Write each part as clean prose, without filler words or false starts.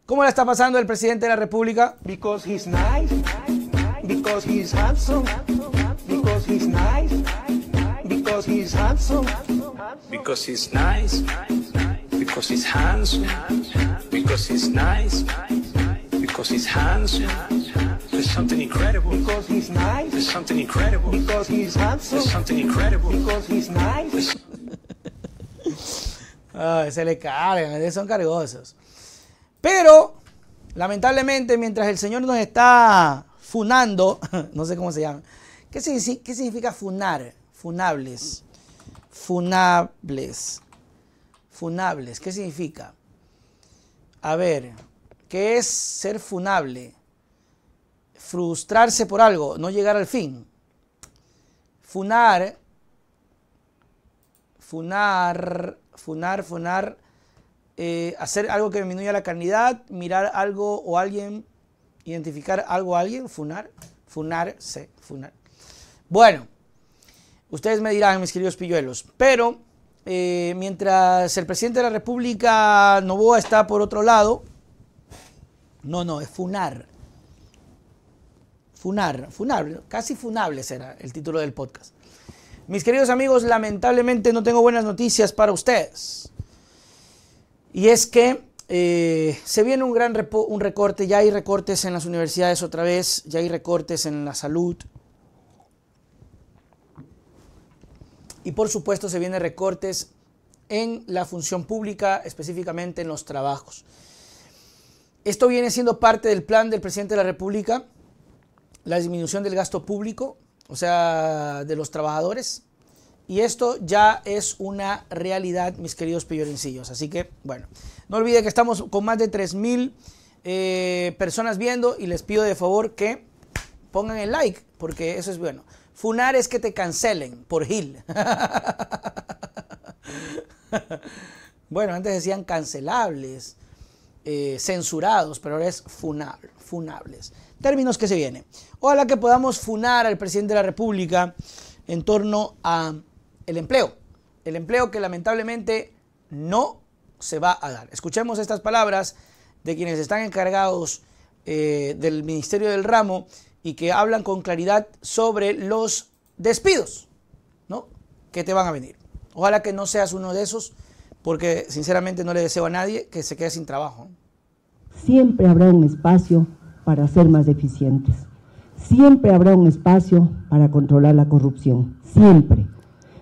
¿Cómo la está pasando el presidente de la República? Because he's nice, because he's handsome, because he's nice, because he's handsome, because he's nice, because he's handsome, because he's nice, because he's handsome. There's something incredible. because he's nice, There's something incredible. because he's handsome, There's something incredible. because he's nice. Se le cargan, son cargosos. Pero, lamentablemente, mientras el señor nos está funando, no sé cómo se llama. ¿Qué significa funar? Funables. Funables. Funables. ¿Qué significa? A ver, ¿qué es ser funable? Frustrarse por algo, no llegar al fin. Funar. Hacer algo que disminuya la calidad, mirar algo o alguien, identificar algo a alguien, funar. Bueno, ustedes me dirán, mis queridos pilluelos, pero mientras el presidente de la República, Noboa, está por otro lado, no, es funar. Funable, casi funable será el título del podcast. Mis queridos amigos, lamentablemente no tengo buenas noticias para ustedes. Y es que se viene un recorte, ya hay recortes en las universidades otra vez, ya hay recortes en la salud. Y por supuesto se vienen recortes en la función pública, específicamente en los trabajos. Esto viene siendo parte del plan del presidente de la República, la disminución del gasto público, o sea, de los trabajadores. Y esto ya es una realidad, mis queridos pillorencillos. Así que, bueno, no olviden que estamos con más de 3,000 personas viendo y les pido de favor que pongan el like, porque eso es bueno. Funar es que te cancelen por Gil. Bueno, antes decían cancelables, censurados, pero ahora es funables. Términos que se vienen. Ojalá que podamos funar al presidente de la República en torno a el empleo que lamentablemente no se va a dar. Escuchemos estas palabras de quienes están encargados del Ministerio del Ramo y que hablan con claridad sobre los despidos, ¿no?, que te van a venir. Ojalá que no seas uno de esos, porque sinceramente no le deseo a nadie que se quede sin trabajo. Siempre habrá un espacio para ser más eficientes. Siempre habrá un espacio para controlar la corrupción, siempre.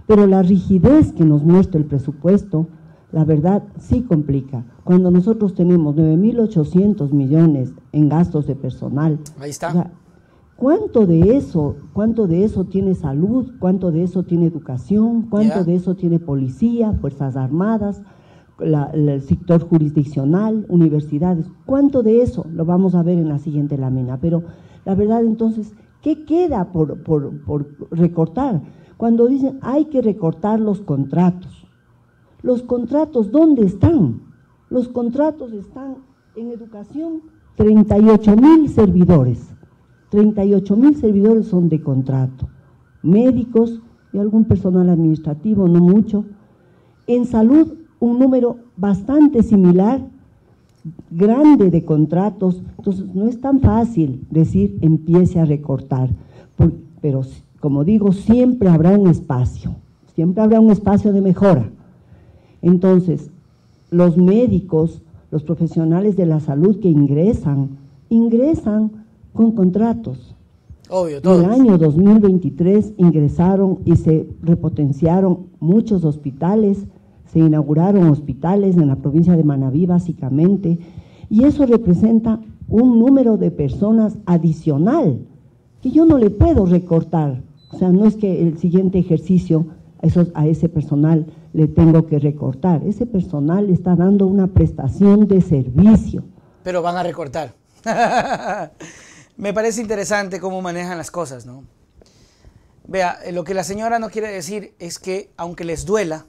Pero la rigidez que nos muestra el presupuesto, la verdad, sí complica. Cuando nosotros tenemos 9.800 millones en gastos de personal. Ahí está. O sea, ¿cuánto de eso tiene salud? ¿Cuánto de eso tiene educación? ¿Cuánto de eso tiene policía, fuerzas armadas, el sector jurisdiccional, universidades? ¿Cuánto de eso? Lo vamos a ver en la siguiente lámina. Pero la verdad, entonces, ¿qué queda por recortar? Cuando dicen hay que recortar los contratos. ¿Los contratos dónde están? Los contratos están en educación, 38,000 servidores. 38,000 servidores son de contrato. Médicos y algún personal administrativo, no mucho. En salud, un número bastante similar, grande de contratos. Entonces, no es tan fácil decir empiece a recortar, pero como digo, siempre habrá un espacio de mejora. Entonces, los médicos, los profesionales de la salud que ingresan con contratos. Obvio, todos. En el año 2023 ingresaron y se repotenciaron muchos hospitales, se inauguraron hospitales en la provincia de Manabí básicamente, y eso representa un número de personas adicional que yo no le puedo recortar. O sea, no es que el siguiente ejercicio a ese personal le tengo que recortar. Ese personal está dando una prestación de servicio. Pero van a recortar. Me parece interesante cómo manejan las cosas, ¿no? Vea, lo que la señora no quiere decir es que, aunque les duela,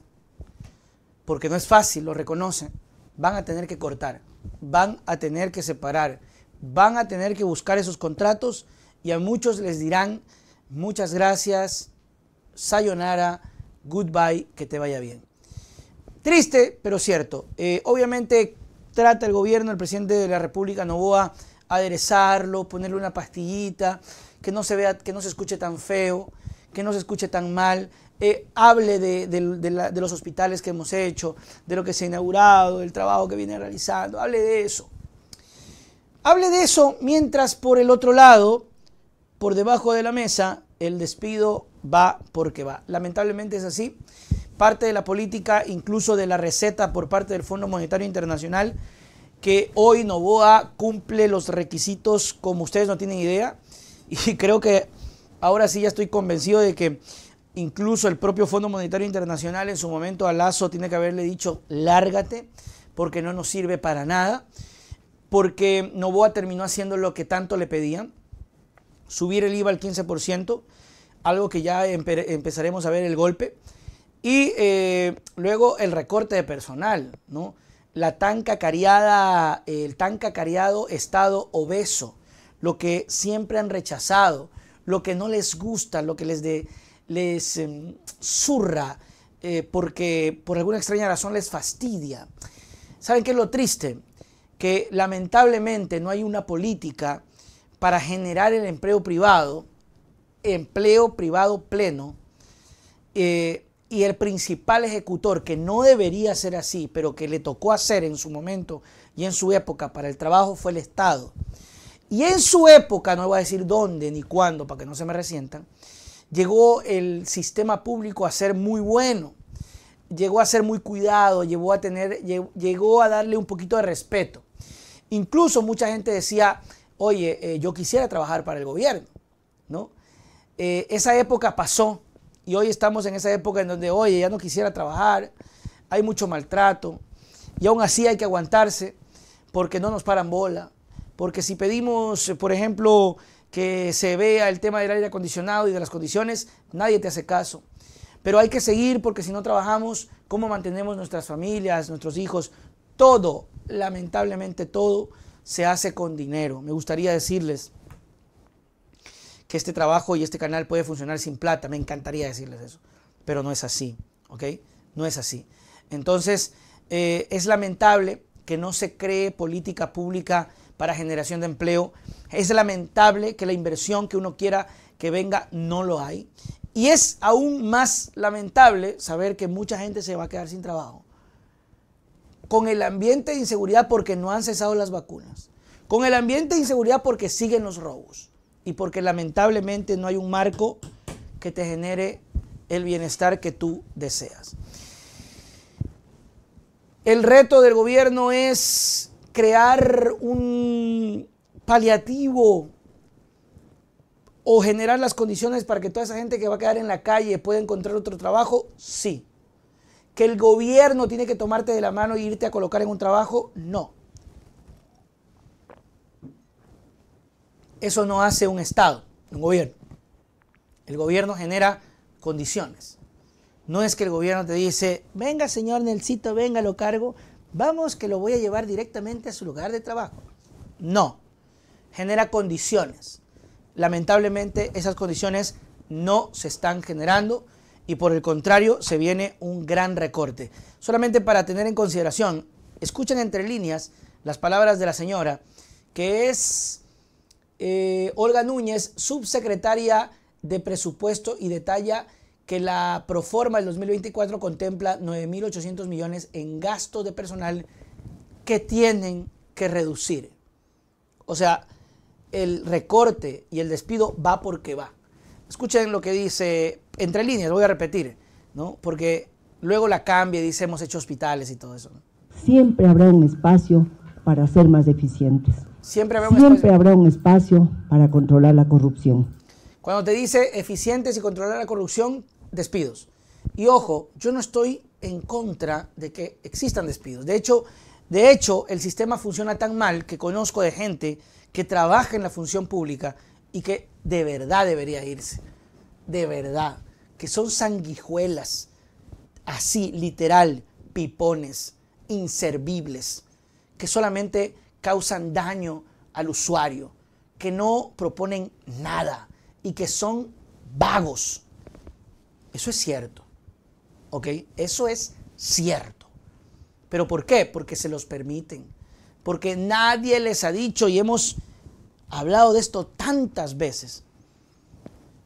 porque no es fácil, lo reconocen, van a tener que cortar, van a tener que separar, van a tener que buscar esos contratos y a muchos les dirán muchas gracias, sayonara, goodbye, que te vaya bien. Triste, pero cierto. Obviamente trata el gobierno, el presidente de la República Noboa, aderezarlo, ponerle una pastillita, que no se vea, que no se escuche tan feo, que no se escuche tan mal. Hable de los hospitales que hemos hecho, de lo que se ha inaugurado, del trabajo que viene realizando, hable de eso. Hable de eso mientras por el otro lado, por debajo de la mesa, el despido va porque va. Lamentablemente es así. Parte de la política, incluso de la receta por parte del Fondo Monetario Internacional, que hoy Noboa cumple los requisitos como ustedes no tienen idea. Y creo que ahora sí ya estoy convencido de que incluso el propio Fondo Monetario Internacional en su momento a Lazo tiene que haberle dicho lárgate porque no nos sirve para nada, porque Noboa terminó haciendo lo que tanto le pedían, subir el IVA al 15%, algo que ya empezaremos a ver el golpe, y luego el recorte de personal, ¿no? El tan cacareado Estado obeso, lo que siempre han rechazado, lo que no les gusta, lo que les zurra, porque por alguna extraña razón les fastidia. ¿Saben qué es lo triste? Que lamentablemente no hay una política para generar el empleo privado pleno, y el principal ejecutor, que no debería ser así, pero que le tocó hacer en su momento y en su época para el trabajo, fue el Estado. Y en su época, no voy a decir dónde ni cuándo para que no se me resientan, llegó el sistema público a ser muy bueno, llegó a ser muy cuidado, llegó a darle un poquito de respeto. Incluso mucha gente decía, oye, yo quisiera trabajar para el gobierno, ¿no? Esa época pasó y hoy estamos en esa época en donde, oye, ya no quisiera trabajar, hay mucho maltrato y aún así hay que aguantarse porque no nos paran bola. Porque si pedimos, por ejemplo, que se vea el tema del aire acondicionado y de las condiciones, nadie te hace caso. Pero hay que seguir porque si no trabajamos, ¿cómo mantenemos nuestras familias, nuestros hijos? Todo, lamentablemente todo, se hace con dinero. Me gustaría decirles que este trabajo y este canal puede funcionar sin plata. Me encantaría decirles eso. Pero no es así, ¿ok? No es así. Entonces, es lamentable que no se cree política pública para generación de empleo. Es lamentable que la inversión que uno quiera que venga no lo hay. Y es aún más lamentable saber que mucha gente se va a quedar sin trabajo. Con el ambiente de inseguridad porque no han cesado las vacunas. Con el ambiente de inseguridad porque siguen los robos. Y porque lamentablemente no hay un marco que te genere el bienestar que tú deseas. El reto del gobierno es crear un paliativo o generar las condiciones para que toda esa gente que va a quedar en la calle pueda encontrar otro trabajo, sí. Que el gobierno tiene que tomarte de la mano e irte a colocar en un trabajo, no. Eso no hace un Estado, un gobierno. El gobierno genera condiciones. No es que el gobierno te dice, venga señor Nelsito, venga, lo cargo, vamos que lo voy a llevar directamente a su lugar de trabajo. No, genera condiciones. Lamentablemente esas condiciones no se están generando y por el contrario se viene un gran recorte. Solamente para tener en consideración, escuchen entre líneas las palabras de la señora, que es Olga Núñez, subsecretaria de Presupuesto, y detalla que la proforma del 2024 contempla 9.800 millones en gasto de personal que tienen que reducir. O sea, el recorte y el despido va porque va. Escuchen lo que dice, entre líneas, lo voy a repetir, ¿no? Porque luego la cambia y dice hemos hecho hospitales y todo eso, ¿no? Siempre habrá un espacio para ser más eficientes. Siempre habrá un espacio para controlar la corrupción. Cuando te dice eficientes y controlar la corrupción, despidos. Y ojo, yo no estoy en contra de que existan despidos. De hecho, el sistema funciona tan mal que conozco de gente que trabaja en la función pública y que de verdad debería irse. De verdad. Que son sanguijuelas. Así, literal, pipones, inservibles. Que solamente causan daño al usuario. Que no proponen nada. Y que son vagos. Eso es cierto. ¿Ok? Eso es cierto. ¿Pero por qué? Porque se los permiten. porque nadie les ha dicho, y hemos hablado de esto tantas veces,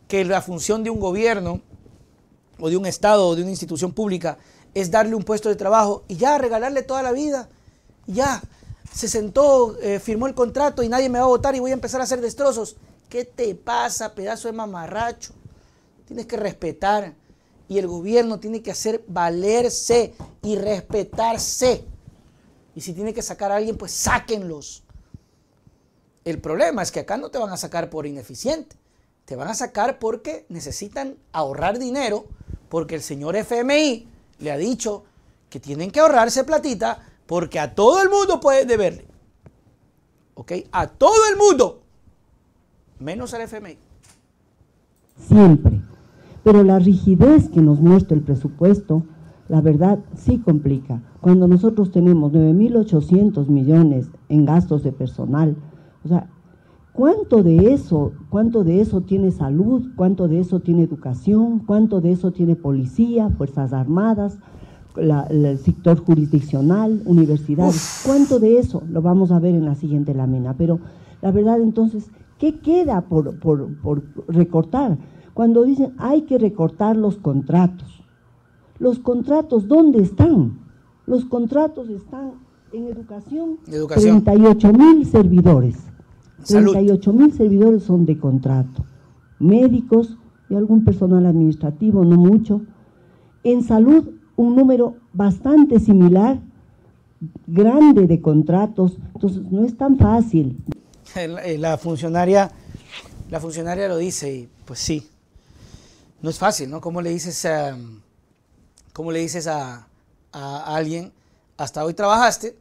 que la función de un gobierno o de un Estado o de una institución pública es darle un puesto de trabajo y ya regalarle toda la vida. Y ya se sentó, firmó el contrato y nadie me va a votar y voy a empezar a hacer destrozos. ¿Qué te pasa, pedazo de mamarracho? Tienes que respetar y el gobierno tiene que hacer valerse y respetarse. Y si tiene que sacar a alguien, pues sáquenlos. El problema es que acá no te van a sacar por ineficiente. Te van a sacar porque necesitan ahorrar dinero, porque el señor FMI le ha dicho que tienen que ahorrarse platita porque a todo el mundo puede deberle. ¿Ok? A todo el mundo. Menos al FMI. Siempre. Pero la rigidez que nos muestra el presupuesto, la verdad, sí complica. Cuando nosotros tenemos 9.800 millones en gastos de personal, o sea, ¿cuánto de eso tiene salud? ¿Cuánto de eso tiene educación? ¿Cuánto de eso tiene policía, fuerzas armadas, el sector jurisdiccional, universidades? ¿Cuánto de eso? Lo vamos a ver en la siguiente lámina. Pero la verdad, entonces, ¿qué queda por recortar? Cuando dicen hay que recortar los contratos. ¿Los contratos dónde están? Los contratos están en educación. 38.000 servidores. 38.000 servidores son de contrato. Médicos y algún personal administrativo, no mucho. En salud, un número bastante similar, grande de contratos. Entonces, no es tan fácil. La funcionaria lo dice y pues sí, no es fácil, ¿no? ¿Cómo le dices a alguien, hasta hoy trabajaste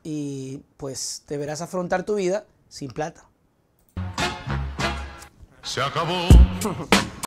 y pues deberás afrontar tu vida sin plata? Se acabó.